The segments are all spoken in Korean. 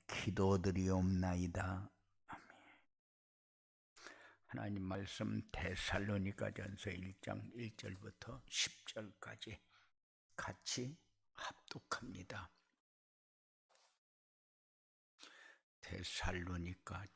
기도드리옵나이다. 아멘. 하나님 말씀 데살로니가전서 1장 1절부터 10절까지 같이 합독합니다. 데살로니가전서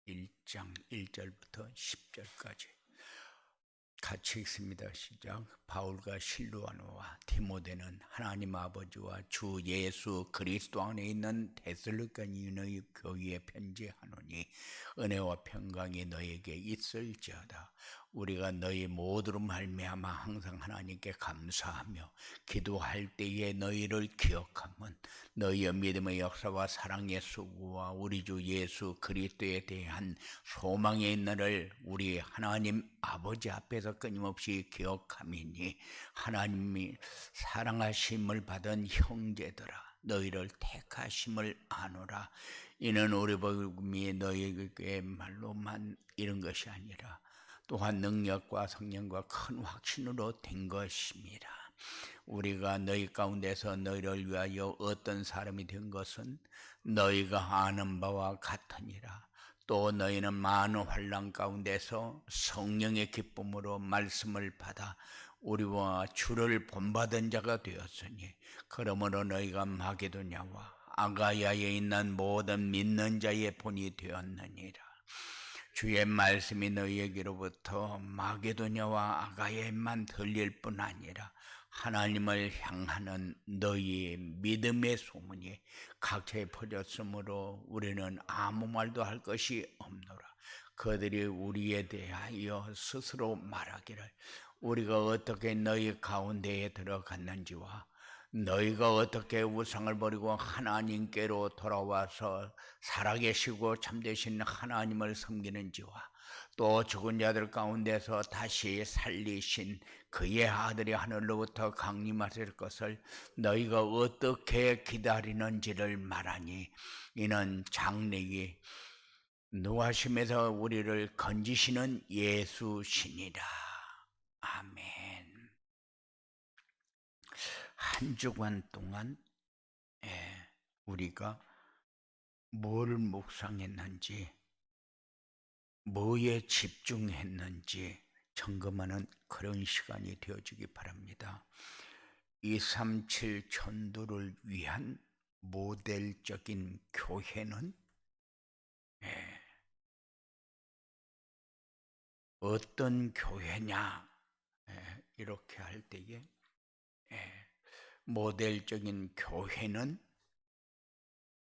1장 1절부터 10절까지 같이 읽습니다. 시작. 바울과 실로아노와 디모데는 하나님 아버지와 주 예수 그리스도 안에 있는 데살로니가인의 교회에 편지하노니 은혜와 평강이 너에게 있을지어다. 우리가 너희 모두로 말미암아 항상 하나님께 감사하며 기도할 때에 너희를 기억하면 너희의 믿음의 역사와 사랑의 수고와 우리 주 예수 그리스도에 대한 소망의 날을 우리 하나님 아버지 앞에서 끊임없이 기억함이니 하나님이 사랑하심을 받은 형제들아 너희를 택하심을 아노라. 이는 우리 복음이 너희에게 말로만 이른 것이 아니라 또한 능력과 성령과 큰 확신으로 된 것입니다. 우리가 너희 가운데서 너희를 위하여 어떤 사람이 된 것은 너희가 아는 바와 같으니라. 또 너희는 많은 환난 가운데서 성령의 기쁨으로 말씀을 받아 우리와 주를 본받은 자가 되었으니 그러므로 너희가 마게도냐와 아가야에 있는 모든 믿는 자의 본이 되었느니라. 주의 말씀이 너희에게로부터 마게도냐와 아가야에만 들릴 뿐 아니라 하나님을 향하는 너희의 믿음의 소문이 각처에 퍼졌으므로 우리는 아무 말도 할 것이 없노라. 그들이 우리에 대하여 스스로 말하기를 우리가 어떻게 너희 가운데에 들어갔는지와 너희가 어떻게 우상을 버리고 하나님께로 돌아와서 살아계시고 참되신 하나님을 섬기는지와 또 죽은 자들 가운데서 다시 살리신 그의 아들이 하늘로부터 강림하실 것을 너희가 어떻게 기다리는지를 말하니 이는 장래에 노하심에서 우리를 건지시는 예수시니라. 아멘. 한 주간 동안 우리가 뭘 묵상했는지 뭐에 집중했는지 점검하는 그런 시간이 되어지기 바랍니다. 237 전도를 위한 모델적인 교회는 어떤 교회냐 이렇게 할 때에 모델적인 교회는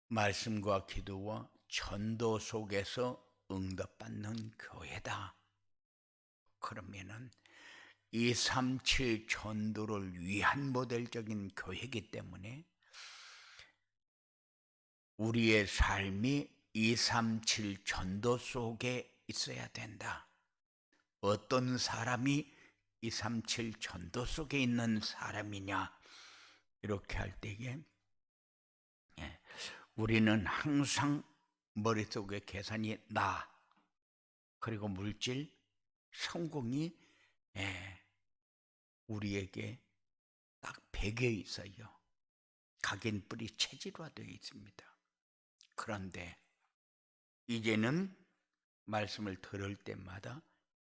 말씀과 기도와 전도 속에서 응답받는 교회다. 그러면은 237 전도를 위한 모델적인 교회이기 때문에 우리의 삶이 237 전도 속에 있어야 된다. 어떤 사람이 237 전도 속에 있는 사람이냐 이렇게 할 때에 우리는 항상 머릿속에 계산이 나 그리고 물질 성공이 우리에게 딱 배겨 있어요. 각인뿔이 체질화되어 있습니다. 그런데 이제는 말씀을 들을 때마다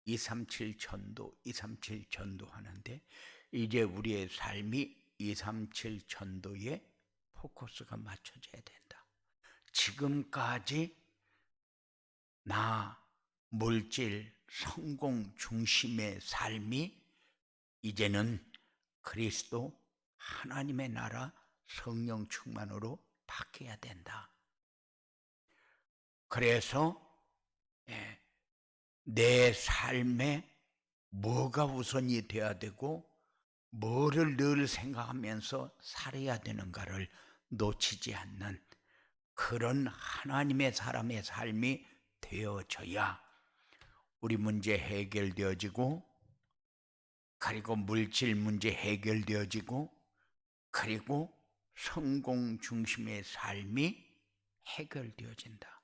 237 전도, 237 전도 하는데 이제 우리의 삶이 237 전도에 포커스가 맞춰져야 된다. 지금까지 나, 물질, 성공 중심의 삶이 이제는 그리스도 하나님의 나라 성령 충만으로 바뀌어야 된다. 그래서 내 삶에 뭐가 우선이 되어야 되고 뭐를 늘 생각하면서 살아야 되는가를 놓치지 않는 그런 하나님의 사람의 삶이 되어져야 우리 문제 해결되어지고 그리고 물질 문제 해결되어지고 그리고 성공 중심의 삶이 해결되어진다.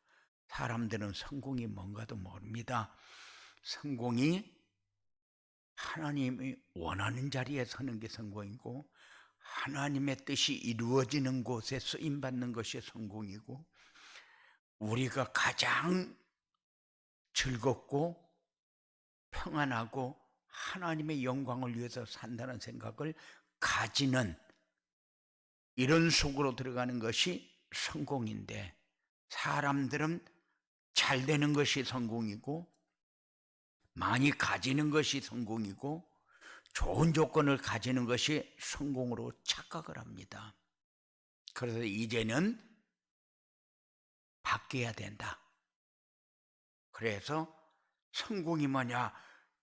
사람들은 성공이 뭔가도 모릅니다. 성공이 하나님이 원하는 자리에 서는 게 성공이고 하나님의 뜻이 이루어지는 곳에 쓰임받는 것이 성공이고, 우리가 가장 즐겁고 평안하고 하나님의 영광을 위해서 산다는 생각을 가지는 이런 속으로 들어가는 것이 성공인데, 사람들은 잘 되는 것이 성공이고 많이 가지는 것이 성공이고 좋은 조건을 가지는 것이 성공으로 착각을 합니다. 그래서 이제는 바뀌어야 된다. 그래서 성공이 뭐냐?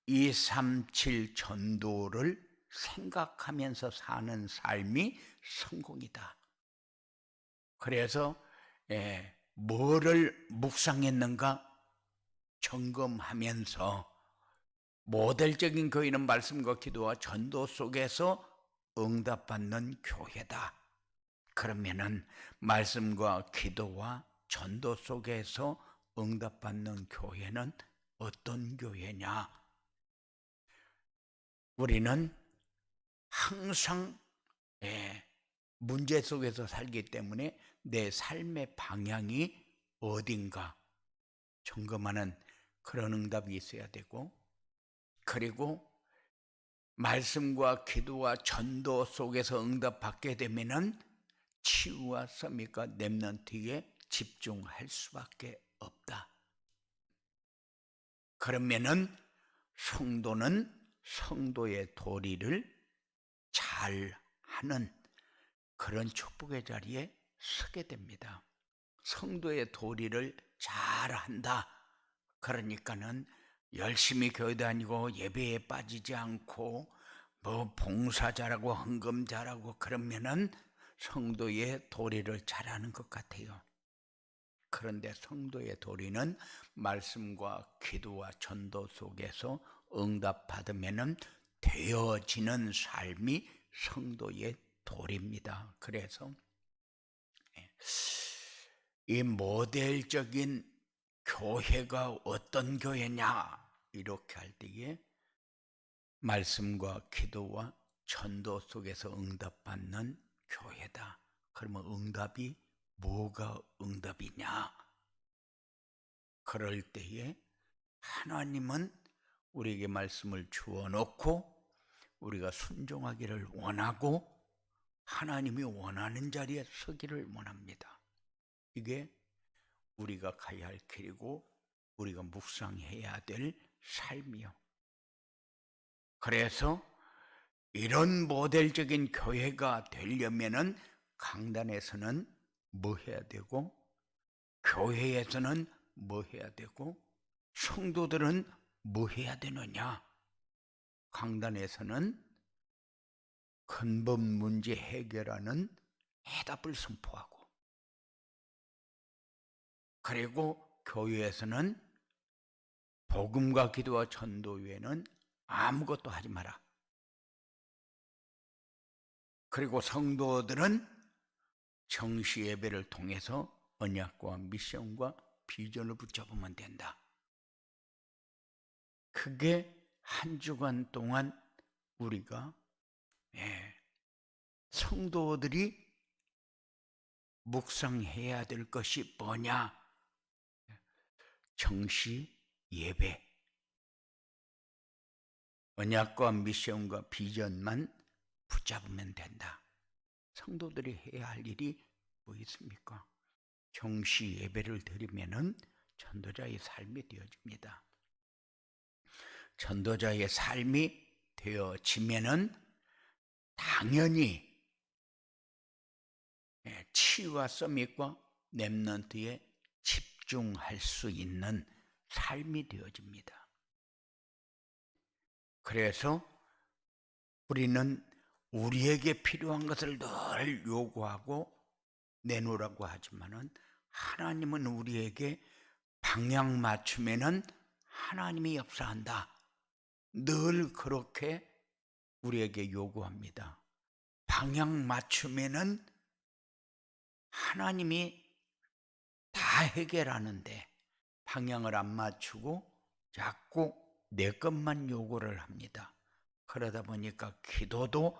237 전도를 생각하면서 사는 삶이 성공이다. 그래서 뭐를 묵상했는가 점검하면서, 모델적인 교회는 말씀과 기도와 전도 속에서 응답받는 교회다. 그러면은 말씀과 기도와 전도 속에서 응답받는 교회는 어떤 교회냐? 우리는 항상 문제 속에서 살기 때문에 내 삶의 방향이 어딘가 점검하는 그런 응답이 있어야 되고, 그리고 말씀과 기도와 전도 속에서 응답받게 되면은 치유와 서밋과 렘넌트에 집중할 수밖에 없다. 그러면은 성도는 성도의 도리를 잘 하는 그런 축복의 자리에 서게 됩니다. 성도의 도리를 잘 한다. 그러니까는 열심히 교회 다니고 예배에 빠지지 않고 뭐 봉사 잘하고 헌금 잘하고 그러면은 성도의 도리를 잘하는 것 같아요. 그런데 성도의 도리는 말씀과 기도와 전도 속에서 응답받으면은 되어지는 삶이 성도의 도리입니다. 그래서 이 모델적인 교회가 어떤 교회냐 이렇게 할 때에 말씀과 기도와 전도 속에서 응답받는 교회다. 그러면 응답이 뭐가 응답이냐? 그럴 때에 하나님은 우리에게 말씀을 주어 놓고 우리가 순종하기를 원하고 하나님이 원하는 자리에 서기를 원합니다. 이게 우리가 가야 할 길이고 우리가 묵상해야 될 삶이요. 그래서 이런 모델적인 교회가 되려면은 강단에서는 뭐 해야 되고 교회에서는 뭐 해야 되고 성도들은 뭐 해야 되느냐? 강단에서는 근본 문제 해결하는 해답을 선포하고, 그리고 교회에서는 복음과 기도와 전도 외에는 아무것도 하지 마라. 그리고 성도들은 정시 예배를 통해서 언약과 미션과 비전을 붙잡으면 된다. 그게 한 주간 동안 우리가 성도들이 묵상해야 될 것이 뭐냐? 정시 예배, 언약과 미션과 비전만 붙잡으면 된다. 성도들이 해야 할 일이 뭐 있습니까? 정시 예배를 드리면은 전도자의 삶이 되어집니다. 전도자의 삶이 되어지면은 당연히 치유와 서밋과 렘넌트에 집중할 수 있는 삶이 되어집니다. 그래서 우리는 우리에게 필요한 것을 늘 요구하고 내놓으라고 하지만은 하나님은 우리에게 방향 맞추면은 하나님이 역사한다. 늘 그렇게 우리에게 요구합니다. 방향 맞추면은 하나님이 다 해결하는데 방향을 안 맞추고 자꾸 내 것만 요구를 합니다. 그러다 보니까 기도도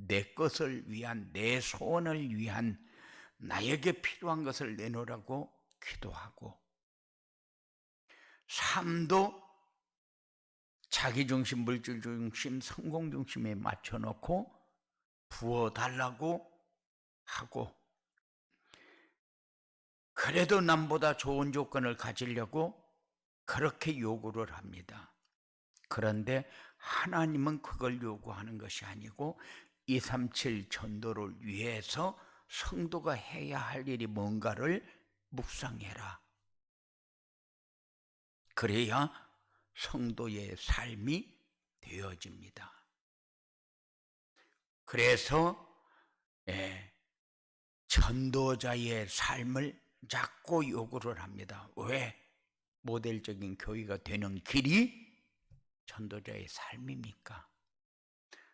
내 것을 위한, 내 소원을 위한 나에게 필요한 것을 내놓으라고 기도하고, 삶도 자기중심, 물질중심, 성공중심에 맞춰놓고 부어달라고 하고, 그래도 남보다 좋은 조건을 가지려고 그렇게 요구를 합니다. 그런데 하나님은 그걸 요구하는 것이 아니고 237 전도를 위해서 성도가 해야 할 일이 뭔가를 묵상해라. 그래야 성도의 삶이 되어집니다. 그래서 전도자의 삶을 자꾸 요구를 합니다. 왜? 모델적인 교회가 되는 길이 전도자의 삶입니까?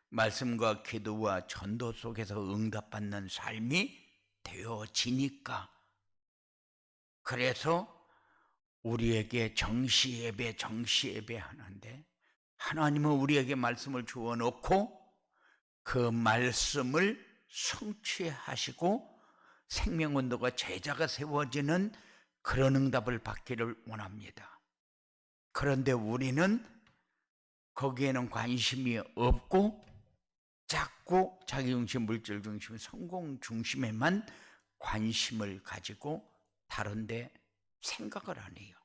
말씀과 기도와 전도 속에서 응답받는 삶이 되어지니까. 그래서 우리에게 정시예배 하는데, 하나님은 우리에게 말씀을 주어 놓고 그 말씀을 성취하시고 생명운동과 제자가 세워지는 그런 응답을 받기를 원합니다. 그런데 우리는 거기에는 관심이 없고 자꾸 자기중심, 물질중심, 성공중심에만 관심을 가지고 다른데 생각을 안 해요.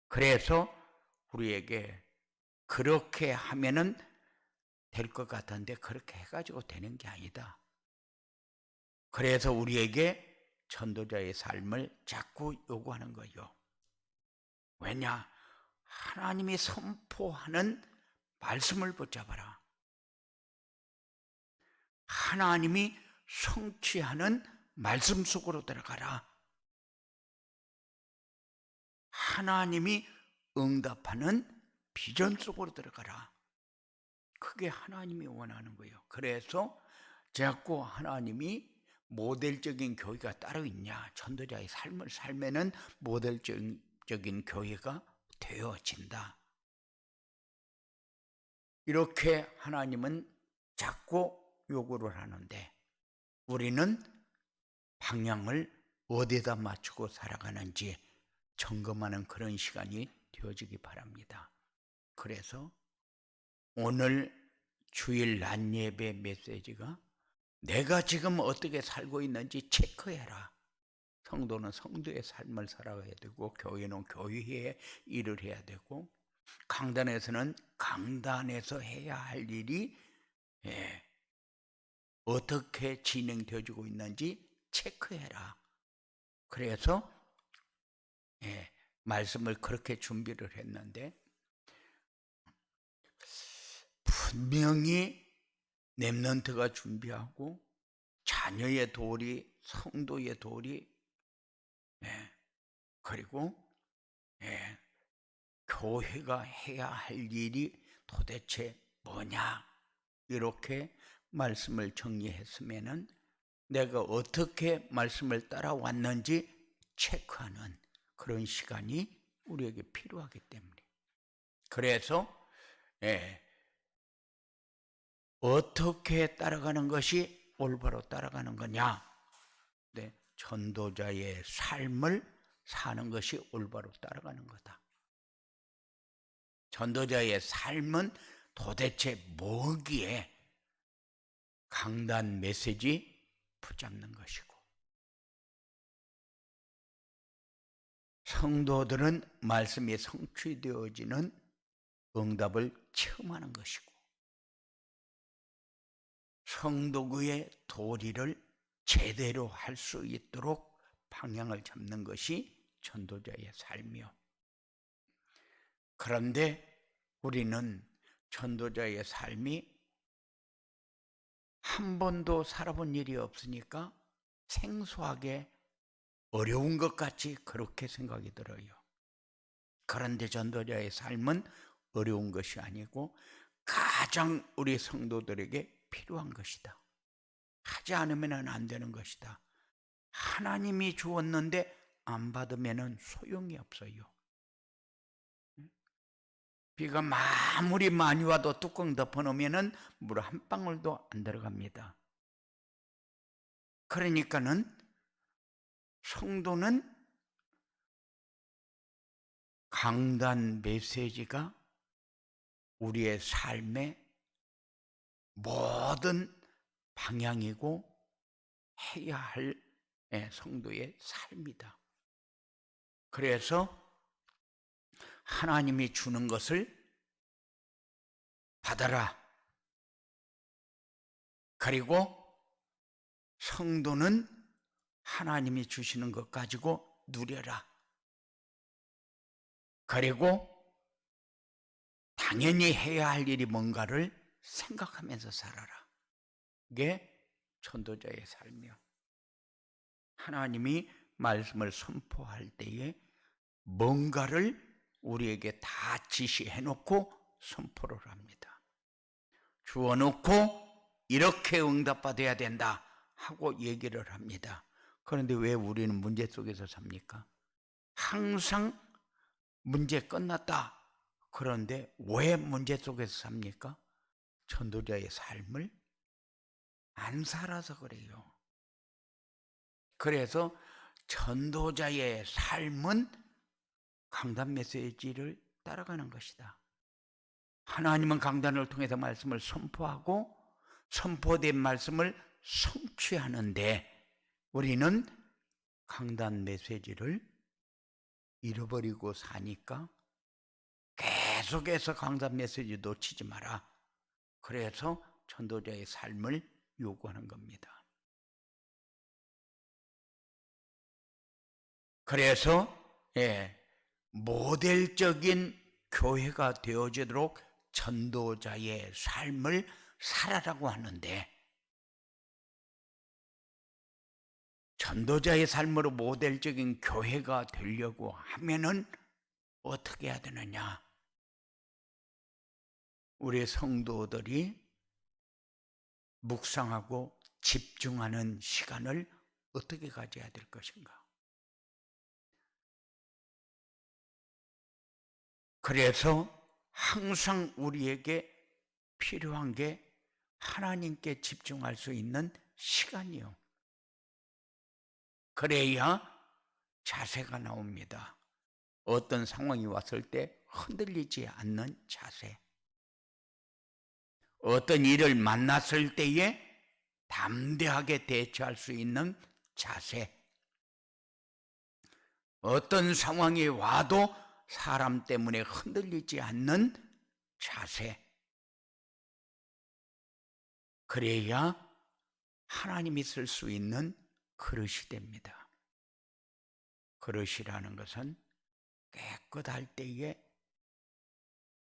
그래서 우리에게 그렇게 하면은 될 것 같은데 그렇게 해가지고 되는 게 아니다. 그래서 우리에게 전도자의 삶을 자꾸 요구하는 거예요. 왜냐? 하나님이 선포하는 말씀을 붙잡아라. 하나님이 성취하는 말씀 속으로 들어가라. 하나님이 응답하는 비전 속으로 들어가라. 그게 하나님이 원하는 거예요. 그래서 자꾸 하나님이 모델적인 교회가 따로 있냐? 전도자의 삶을 살면은 모델적인 교회가 되어진다. 이렇게 하나님은 자꾸 요구를 하는데 우리는 방향을 어디에다 맞추고 살아가는지 점검하는 그런 시간이 되어지기 바랍니다. 그래서 오늘 주일 낮 예배 메시지가 내가 지금 어떻게 살고 있는지 체크해라. 성도는 성도의 삶을 살아가야 되고 교회는 교회의 일을 해야 되고 강단에서는 강단에서 해야 할 일이 어떻게 진행되어지고 있는지 체크해라. 그래서 말씀을 그렇게 준비를 했는데 분명히 렘넌트가 준비하고 자녀의 도리, 성도의 도리, 그리고 교회가 해야 할 일이 도대체 뭐냐, 이렇게 말씀을 정리했으면은 내가 어떻게 말씀을 따라왔는지 체크하는 그런 시간이 우리에게 필요하기 때문에, 그래서 어떻게 따라가는 것이 올바로 따라가는 거냐? 전도자의 삶을 사는 것이 올바로 따라가는 거다. 전도자의 삶은 도대체 뭐기에 강단 메시지 붙잡는 것이고, 성도들은 말씀이 성취되어지는 응답을 체험하는 것이고, 성도의 도리를 제대로 할 수 있도록 방향을 잡는 것이 전도자의 삶이요. 그런데 우리는 전도자의 삶이 한 번도 살아본 일이 없으니까 생소하게 어려운 것 같이 그렇게 생각이 들어요. 그런데 전도자의 삶은 어려운 것이 아니고 가장 우리 성도들에게 필요한 것이다. 하지 않으면 안 되는 것이다. 하나님이 주었는데 안 받으면 소용이 없어요. 비가 아무리 많이 와도 뚜껑 덮어놓으면 물 한 방울도 안 들어갑니다. 그러니까는 성도는 강단 메시지가 우리의 삶의 모든 방향이고 해야 할 성도의 삶이다. 그래서 하나님이 주는 것을 받아라. 그리고 성도는 하나님이 주시는 것 가지고 누려라. 그리고 당연히 해야 할 일이 뭔가를 생각하면서 살아라. 이게 전도자의 삶이요. 하나님이 말씀을 선포할 때에 뭔가를 우리에게 다 지시해 놓고 선포를 합니다. 주어 놓고 이렇게 응답받아야 된다 하고 얘기를 합니다. 그런데 왜 우리는 문제 속에서 삽니까? 항상 문제 끝났다. 그런데 왜 문제 속에서 삽니까? 전도자의 삶을 안 살아서 그래요. 그래서 전도자의 삶은 강단 메시지를 따라가는 것이다. 하나님은 강단을 통해서 말씀을 선포하고 선포된 말씀을 성취하는데 우리는 강단 메시지를 잃어버리고 사니까 계속해서 강단 메시지 놓치지 마라. 그래서 전도자의 삶을 요구하는 겁니다. 그래서 모델적인 교회가 되어지도록 전도자의 삶을 살아라고 하는데 전도자의 삶으로 모델적인 교회가 되려고 하면은 어떻게 해야 되느냐? 우리 성도들이 묵상하고 집중하는 시간을 어떻게 가져야 될 것인가? 그래서 항상 우리에게 필요한 게 하나님께 집중할 수 있는 시간이요. 그래야 자세가 나옵니다. 어떤 상황이 왔을 때 흔들리지 않는 자세. 어떤 일을 만났을 때에 담대하게 대처할 수 있는 자세. 어떤 상황이 와도 사람 때문에 흔들리지 않는 자세. 그래야 하나님이 쓸 수 있는 그릇이 됩니다. 그릇이라는 것은 깨끗할 때에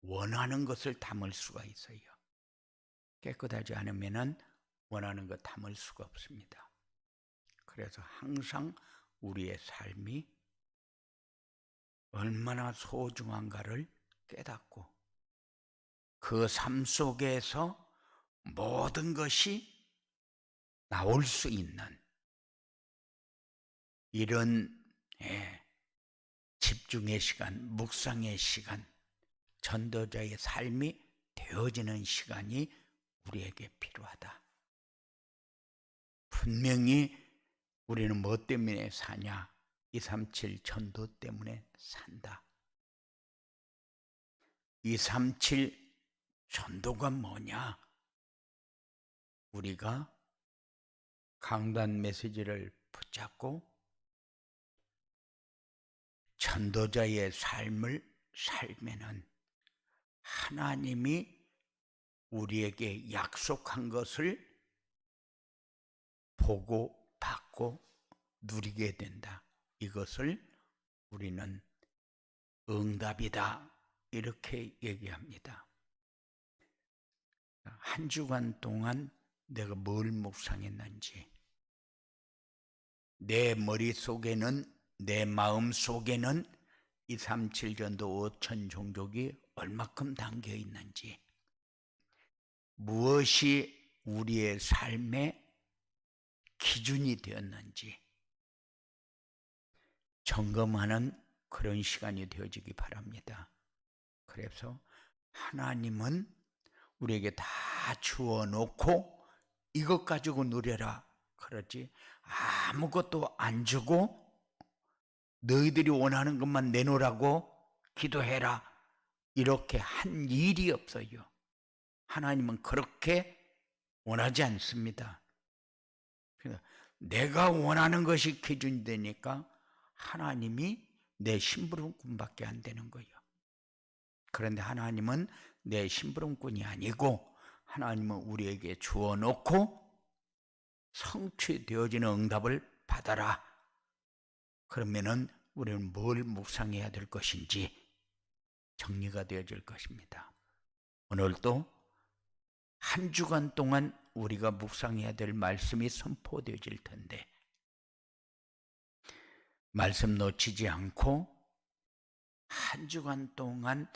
원하는 것을 담을 수가 있어요. 깨끗하지 않으면 원하는 것 담을 수가 없습니다. 그래서 항상 우리의 삶이 얼마나 소중한가를 깨닫고 그 삶 속에서 모든 것이 나올 수 있는 이런 집중의 시간, 묵상의 시간, 전도자의 삶이 되어지는 시간이 우리에게 필요하다. 분명히 우리는 뭐 때문에 사냐? 237 전도 때문에 산다. 237 전도가 뭐냐? 우리가 강단 메시지를 붙잡고 전도자의 삶을 살면은 하나님이 우리에게 약속한 것을 보고 받고 누리게 된다. 이것을 우리는 응답이다. 이렇게 얘기합니다. 한 주간 동안 내가 뭘 묵상했는지, 내 머릿속에는, 내 마음속에는 237 전도 5천 종족이 얼마큼 담겨 있는지, 무엇이 우리의 삶의 기준이 되었는지 점검하는 그런 시간이 되어지기 바랍니다. 그래서 하나님은 우리에게 다 주어 놓고 이것 가지고 누려라 그러지, 아무것도 안 주고 너희들이 원하는 것만 내놓으라고 기도해라 이렇게 한 일이 없어요. 하나님은 그렇게 원하지 않습니다. 내가 원하는 것이 기준이 되니까 하나님이 내 심부름꾼밖에 안 되는 거예요. 그런데 하나님은 내 심부름꾼이 아니고 하나님은 우리에게 주어 놓고 성취되어지는 응답을 받아라. 그러면은 우리는 뭘 묵상해야 될 것인지 정리가 되어질 것입니다. 오늘도 한 주간 동안 우리가 묵상해야 될 말씀이 선포되어질 텐데 말씀 놓치지 않고 한 주간 동안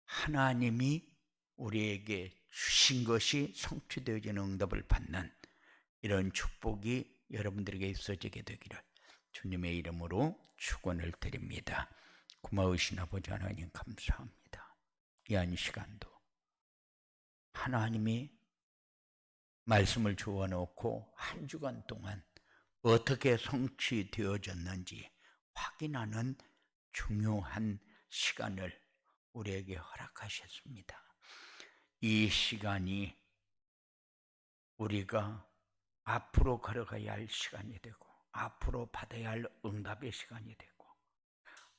하나님이 우리에게 주신 것이 성취되어지는 응답을 받는 이런 축복이 여러분들에게 있어지게 되기를 주님의 이름으로 축원을 드립니다. 고마우신 아버지 하나님 감사합니다. 이 한 시간도 하나님이 말씀을 주어 놓고 한 주간 동안 어떻게 성취되어졌는지 확인하는 중요한 시간을 우리에게 허락하셨습니다. 이 시간이 우리가 앞으로 걸어가야 할 시간이 되고 앞으로 받아야 할 응답의 시간이 되고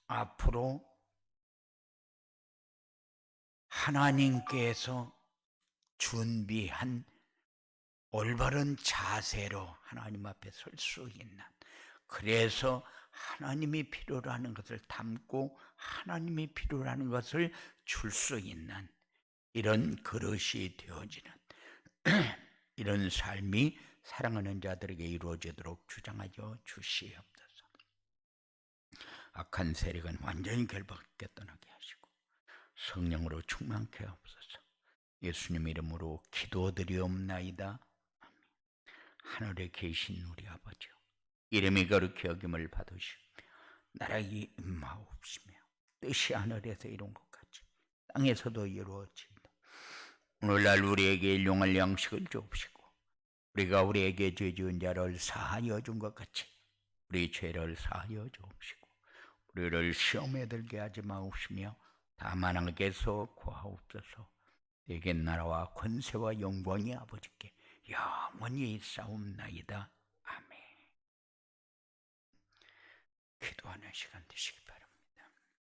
앞으로 하나님께서 준비한 올바른 자세로 하나님 앞에 설 수 있는, 그래서 하나님이 필요로 하는 것을 담고 하나님이 필요로 하는 것을 줄 수 있는 이런 그릇이 되어지는 이런 삶이 사랑하는 자들에게 이루어지도록 주장하여 주시옵소서. 악한 세력은 완전히 결박해 떠나게 하시고 성령으로 충만케 하옵소서. 예수님 이름으로 기도드리옵나이다. 아멘. 하늘에 계신 우리 아버지, 이름이 거룩히 여김을 받으시오. 나라가 임하옵시며 뜻이 하늘에서 이룬 것 같이 땅에서도 이루어지이다. 오늘날 우리에게 일용할 양식을 주옵시고 우리가 우리에게 죄 지은 자를 사하여 준 것 같이 우리 죄를 사하여 주옵시고 우리를 시험에 들게 하지 마옵시며 다만 하나님께서 구하옵소서. 내게 나라와 권세와 영광이 아버지께 영원히 있사옵나이다. 아멘. 기도하는 시간 되시기 바랍니다.